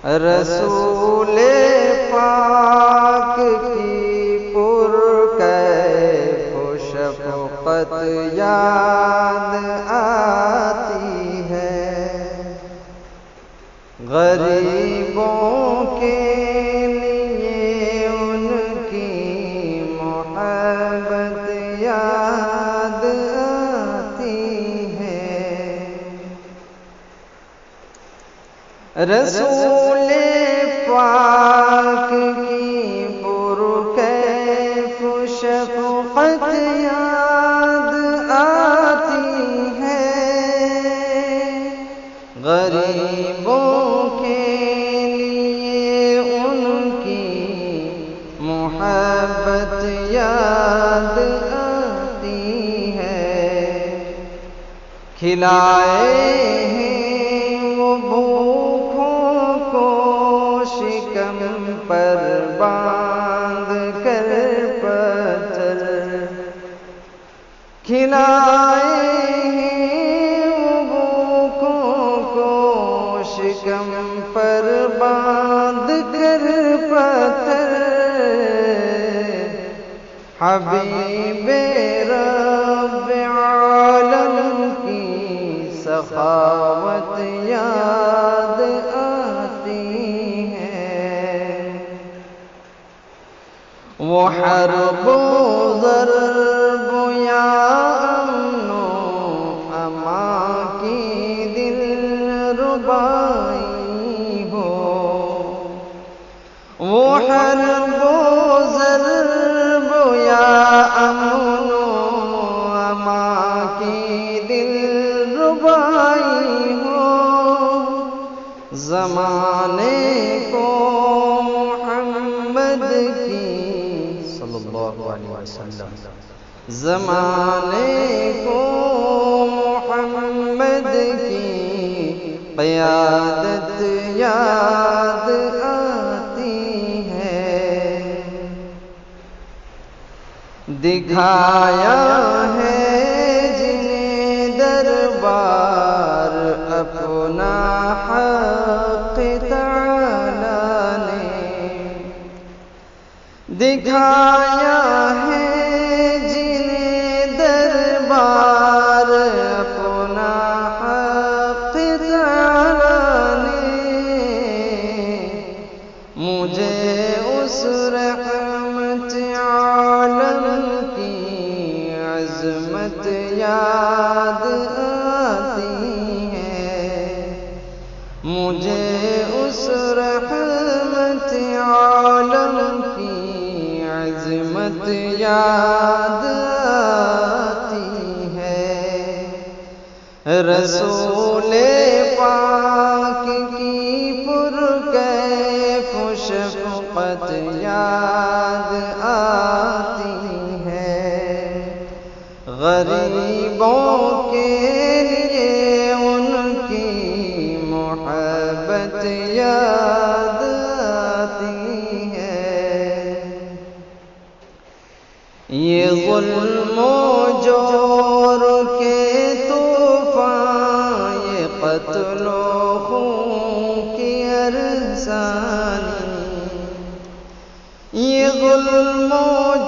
رسول پاک کی پرکیف و شفقت یاد آتی ہے، غریبوں کے لیے ان کی محبت یاد آتی ہے۔ رسول پاک کی پرکیف و شفقت یاد آتی ہے، غریبوں کے لیے ان کی محبت یاد آتی ہے۔ کھلائے شکم پر باندھ کر پتھر، کھلائے بھوکوں کو شکم پر باندھ کر پتھر، حبیب رب عالم کی سخاوت یاد آتی ہے۔ وہ حرب و ضرب یا امن و امان کی دل ربائی ہو، وہ حرب و ضرب یا امن و امان کی دل ربائی ہو، زمانے کو محمد کی صلی اللہ علیہ وسلم، زمانے کو محمد کی قیادت یاد آتی ہے۔ دکھایا ہے جنہیں دربار اپنا حق تعالیٰ نے، دکھایا ہے جنہیں دربار اپنا حق تعالیٰ نے، مجھے اس رحمت عالم کی عظمت یاد آتی ہے، مجھے اس رحمت عالم کی عظمت یاد آتی ہے۔ رسول پاک کی پرکیف و شفقت یاد آتی ہے، غریبوں کے لیے ان کی محبت یاد آتی ہے۔ یہ ظلم و جور کے طوفان، یہ قتل و خون کی ارزانی، یہ ظلم و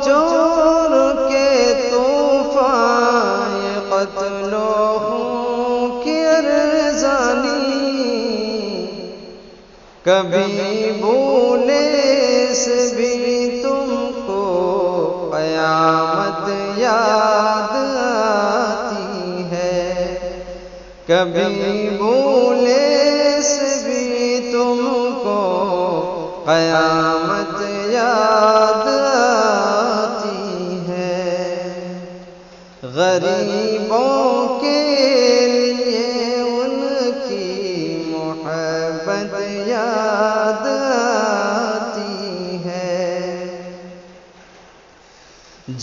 جور کے طوفان، یہ قتل و خون کی ارزانی، کبھی بھولے سے بھی تم کو قیامت یاد آتی ہے، کبھی بھولے سے بھی تم کو قیامت یاد آتی ہے، غریبوں کے لیے ان کی محبت یاد آتی ہے،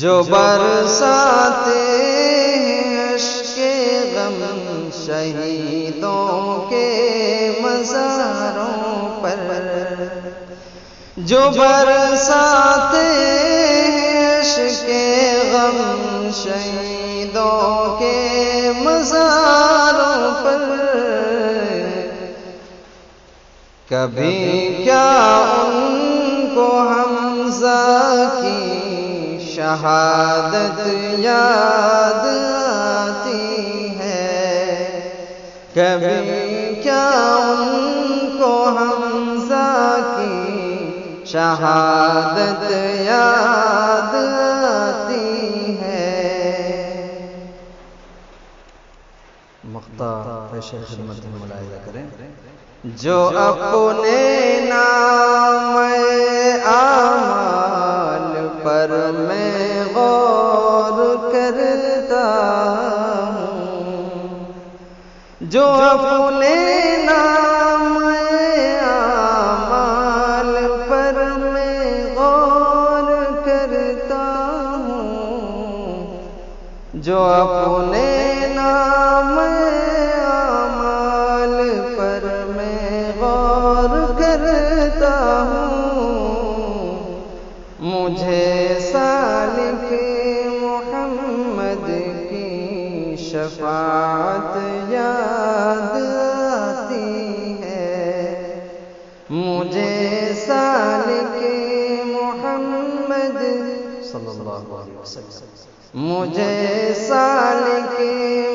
جو برساتے ہیں اشک غم شہیدوں کے مزاروں پر، جو برساتے ہیں اشک غم شہیدوں کے مزاروں پر، کبھی کیا ان کو حمزہ کی شہادت یاد آتی ہے، کبھی کیا ان کو حمزہ کی شہادت یاد آتی ہے۔ مقطع پیش خدمت میں ملاحظہ کریں۔ جو اپنے نام اعمال پر میں غور کرتا ہوں، جو اپنے نام اعمال پر میں غور کرتا ہوں، جو اپنے نام کرتا ہوں، مجھے سالک محمد کی شفاعت یاد آتی ہے، مجھے سالک محمد صلی اللہ علیہ وسلم، مجھے سالک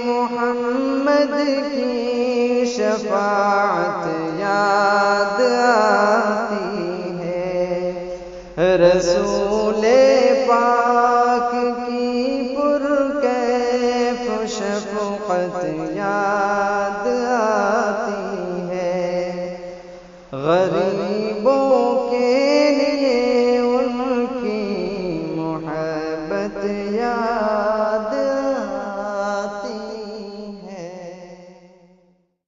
محمد کی شفاعت یاد آتی ہے۔ رسول